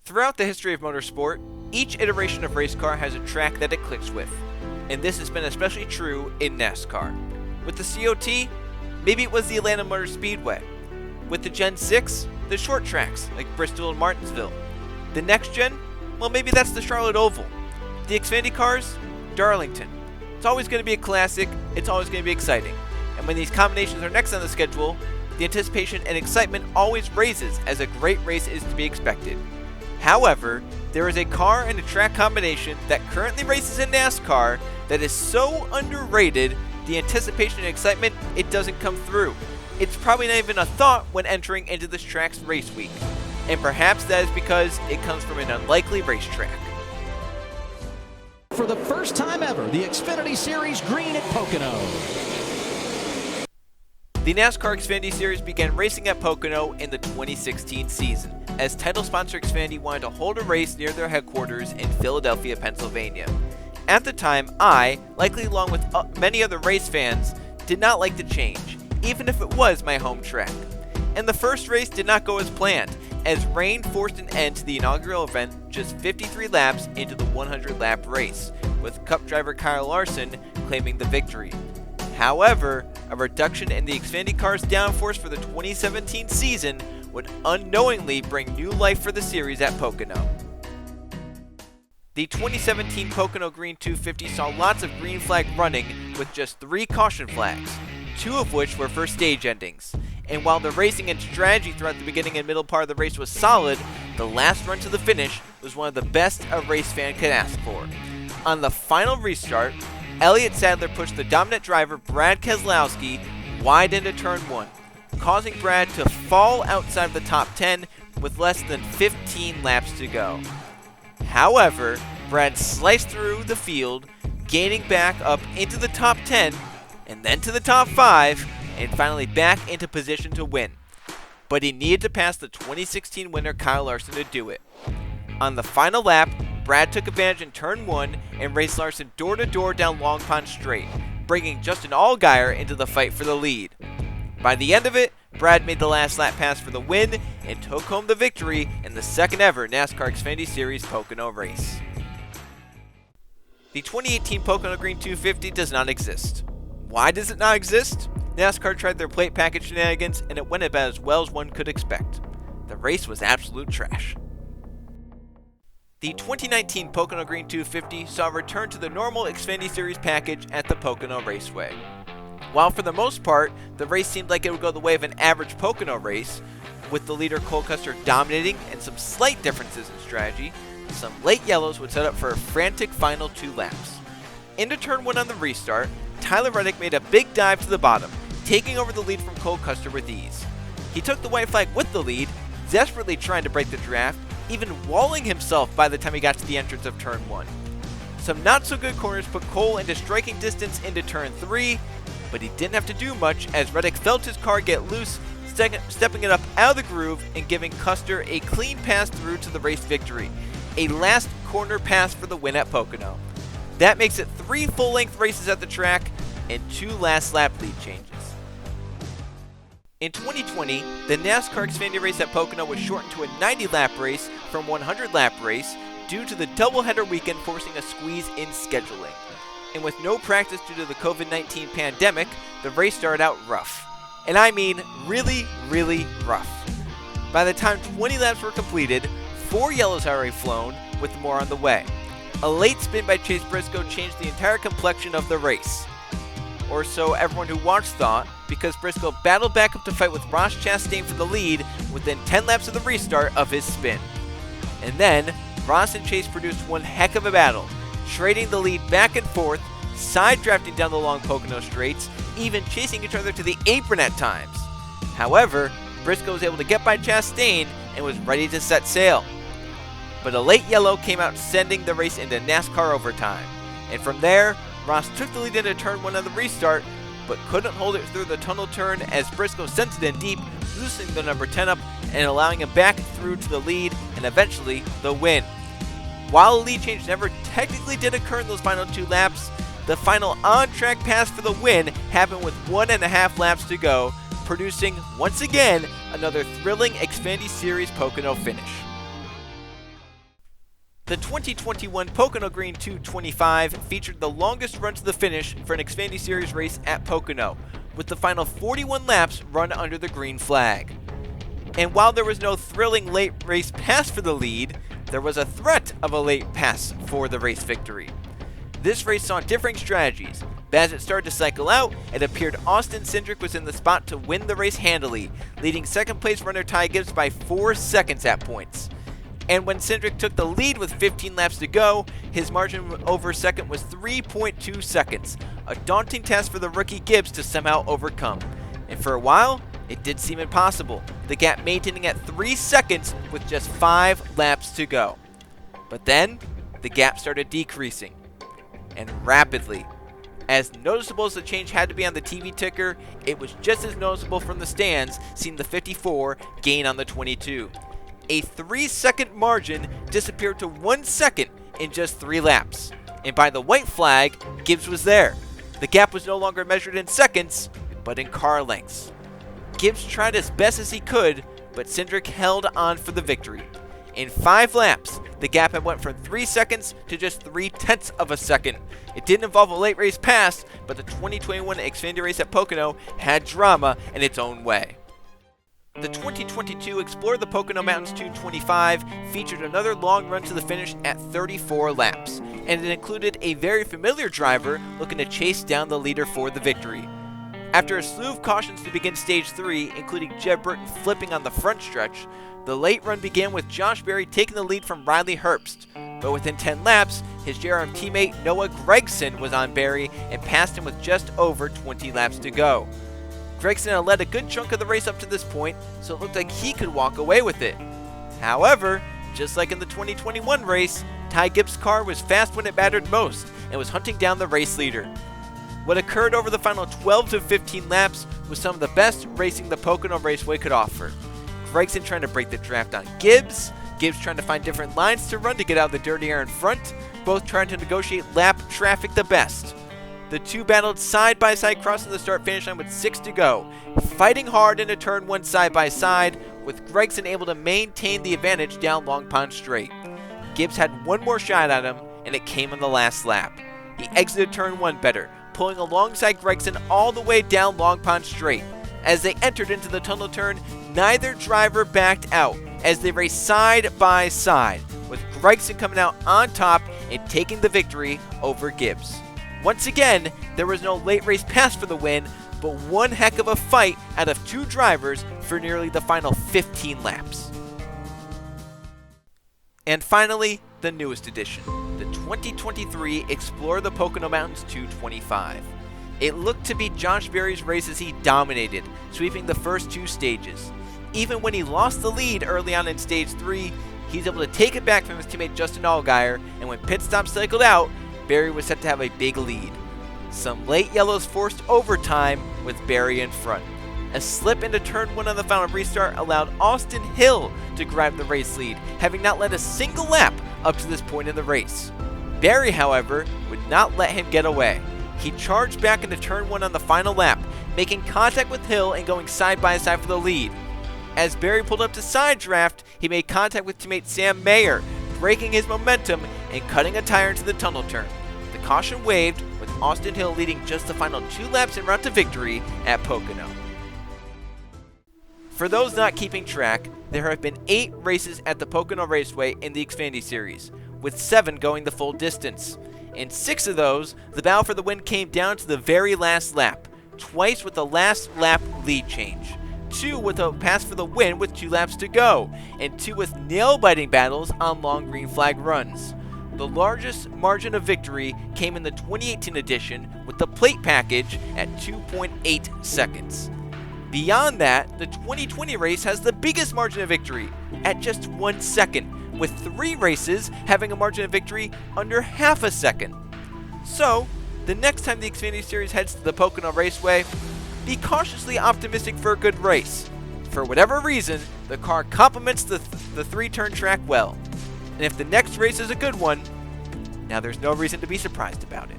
Throughout the history of motorsport, each iteration of race car has a track that it clicks with, and this has been especially true in NASCAR. With the COT, maybe it was the Atlanta Motor Speedway. With the Gen 6, the short tracks like Bristol and Martinsville. The next gen, well, maybe that's the Charlotte Oval. The Xfinity cars, Darlington. It's always going to be a classic, it's always going to be exciting. And when these combinations are next on the schedule, the anticipation and excitement always raises as a great race is to be expected. However, there is a car and a track combination that currently races in NASCAR that is so underrated, the anticipation and excitement, it doesn't come through. It's probably not even a thought when entering into this track's race week. And perhaps that is because it comes from an unlikely racetrack. For the first time ever, the Xfinity Series green at Pocono. The NASCAR Xfinity Series began racing at Pocono in the 2016 season, as title sponsor Xfinity wanted to hold a race near their headquarters in Philadelphia, Pennsylvania. At the time, I, likely along with many other race fans, did not like the change, even if it was my home track. And the first race did not go as planned, as rain forced an end to the inaugural event just 53 laps into the 100-lap race, with Cup driver Kyle Larson claiming the victory. However, a reduction in the Xfinity car's downforce for the 2017 season would unknowingly bring new life for the series at Pocono. The 2017 Pocono Green 250 saw lots of green flag running with just 3 caution flags, 2 of which were for stage endings. And while the racing and strategy throughout the beginning and middle part of the race was solid, the last run to the finish was one of the best a race fan could ask for. On the final restart, Elliott Sadler pushed the dominant driver Brad Keselowski wide into turn 1, causing Brad to fall outside of the top 10 with less than 15 laps to go. However, Brad sliced through the field, gaining back up into the top 10, and then to the top 5, and finally back into position to win. But he needed to pass the 2016 winner Kyle Larson to do it. On the final lap, Brad took advantage in turn 1 and raced Larson door-to-door down Long Pond Straight, bringing Justin Allgaier into the fight for the lead. By the end of it, Brad made the last lap pass for the win and took home the victory in the second ever NASCAR Xfinity Series Pocono race. The 2018 Pocono Green 250 does not exist. Why does it not exist? NASCAR tried their plate package shenanigans and it went about as well as one could expect. The race was absolute trash. The 2019 Pocono Green 250 saw a return to the normal Xfinity Series package at the Pocono Raceway. While for the most part, the race seemed like it would go the way of an average Pocono race, with the leader Cole Custer dominating and some slight differences in strategy, some late yellows would set up for a frantic final 2 laps. Into turn 1 on the restart, Tyler Reddick made a big dive to the bottom, taking over the lead from Cole Custer with ease. He took the white flag with the lead, desperately trying to break the draft, even walling himself by the time he got to the entrance of turn 1. Some not so good corners put Cole into striking distance into turn 3, but he didn't have to do much as Reddick felt his car get loose, stepping it up out of the groove and giving Custer a clean pass through to the race victory, a last corner pass for the win at Pocono. That makes it 3 full-length races at the track and 2 last lap lead changes. In 2020, the NASCAR Xfinity race at Pocono was shortened to a 90-lap race from 100-lap race due to the doubleheader weekend forcing a squeeze in scheduling. And with no practice due to the COVID-19 pandemic, the race started out rough. And I mean really, really rough. By the time 20 laps were completed, 4 yellows had already flown, with more on the way. A late spin by Chase Briscoe changed the entire complexion of the race. Or so everyone who watched thought, because Briscoe battled back up to fight with Ross Chastain for the lead within 10 laps of the restart of his spin. And then, Ross and Chase produced one heck of a battle, trading the lead back and forth, side drafting down the long Pocono straights, even chasing each other to the apron at times. However, Briscoe was able to get by Chastain and was ready to set sail. But a late yellow came out sending the race into NASCAR overtime. And from there, Ross took the lead into turn 1 on the restart, but couldn't hold it through the tunnel turn as Briscoe sent it in deep, loosening the number 10 up and allowing him back through to the lead and eventually the win. While a lead change never technically did occur in those final 2 laps, the final on-track pass for the win happened with 1.5 laps to go, producing, once again, another thrilling Xfinity Series Pocono finish. The 2021 Pocono Green 225 featured the longest run to the finish for an Xfinity Series race at Pocono, with the final 41 laps run under the green flag. And while there was no thrilling late race pass for the lead, there was a threat of a late pass for the race victory. This race saw differing strategies, but as it started to cycle out, it appeared Austin Cindric was in the spot to win the race handily, leading second place runner Ty Gibbs by 4 seconds at points. And when Cindric took the lead with 15 laps to go, his margin over second was 3.2 seconds, a daunting task for the rookie Gibbs to somehow overcome. And for a while, it did seem impossible, the gap maintaining at 3 seconds with just 5 laps to go. But then, the gap started decreasing, and rapidly. As noticeable as the change had to be on the TV ticker, it was just as noticeable from the stands, seeing the 54 gain on the 22. A 3-second margin disappeared to 1 second in just 3 laps. And by the white flag, Gibbs was there. The gap was no longer measured in seconds, but in car lengths. Gibbs tried as best as he could, but Cindric held on for the victory. In 5 laps, the gap had went from 3 seconds to just 0.3 of a second. It didn't involve a late race pass, but the 2021 Xfinity race at Pocono had drama in its own way. The 2022 Explore the Pocono Mountains 225 featured another long run to the finish at 34 laps, and it included a very familiar driver looking to chase down the leader for the victory. After a slew of cautions to begin Stage 3, including Jeb Burton flipping on the front stretch, the late run began with Josh Berry taking the lead from Riley Herbst, but within 10 laps, his JRM teammate Noah Gragson was on Berry and passed him with just over 20 laps to go. Gragson had led a good chunk of the race up to this point, so it looked like he could walk away with it. However, just like in the 2021 race, Ty Gibbs' car was fast when it mattered most and was hunting down the race leader. What occurred over the final 12 to 15 laps was some of the best racing the Pocono Raceway could offer. Gragson trying to break the draft on Gibbs, Gibbs trying to find different lines to run to get out of the dirty air in front, both trying to negotiate lap traffic the best. The two battled side by side crossing the start finish line with 6 to go, fighting hard into turn 1 side by side, with Gragson able to maintain the advantage down Long Pond Straight. Gibbs had one more shot at him, and it came on the last lap. He exited turn 1 better, pulling alongside Gragson all the way down Long Pond Straight. As they entered into the tunnel turn, neither driver backed out as they raced side by side, with Gragson coming out on top and taking the victory over Gibbs. Once again, there was no late race pass for the win, but one heck of a fight out of 2 drivers for nearly the final 15 laps. And finally, the newest edition, the 2023 Explore the Pocono Mountains 225. It looked to be Josh Berry's race as he dominated, sweeping the first 2 stages. Even when he lost the lead early on in Stage 3, he's able to take it back from his teammate Justin Allgaier, and when pit stops cycled out, Berry was set to have a big lead. Some late yellows forced overtime with Berry in front. A slip into turn 1 on the final restart allowed Austin Hill to grab the race lead, having not led a single lap up to this point in the race. Berry, however, would not let him get away. He charged back into turn 1 on the final lap, making contact with Hill and going side by side for the lead. As Berry pulled up to side draft, he made contact with teammate Sam Mayer, breaking his momentum and cutting a tire into the tunnel turn. The caution waved, with Austin Hill leading just the final 2 laps en route to victory at Pocono. For those not keeping track, there have been 8 races at the Pocono Raceway in the Xfinity Series, with 7 going the full distance. In 6 of those, the battle for the win came down to the very last lap, twice with the last lap lead change. 2 with a pass for the win with 2 laps to go, and 2 with nail-biting battles on long green flag runs. The largest margin of victory came in the 2018 edition with the plate package at 2.8 seconds. Beyond that, the 2020 race has the biggest margin of victory at just 1 second, with 3 races having a margin of victory under half a second. So, the next time the Xfinity Series heads to the Pocono Raceway, be cautiously optimistic for a good race. For whatever reason, the car complements the 3-turn track well. And if the next race is a good one, now there's no reason to be surprised about it.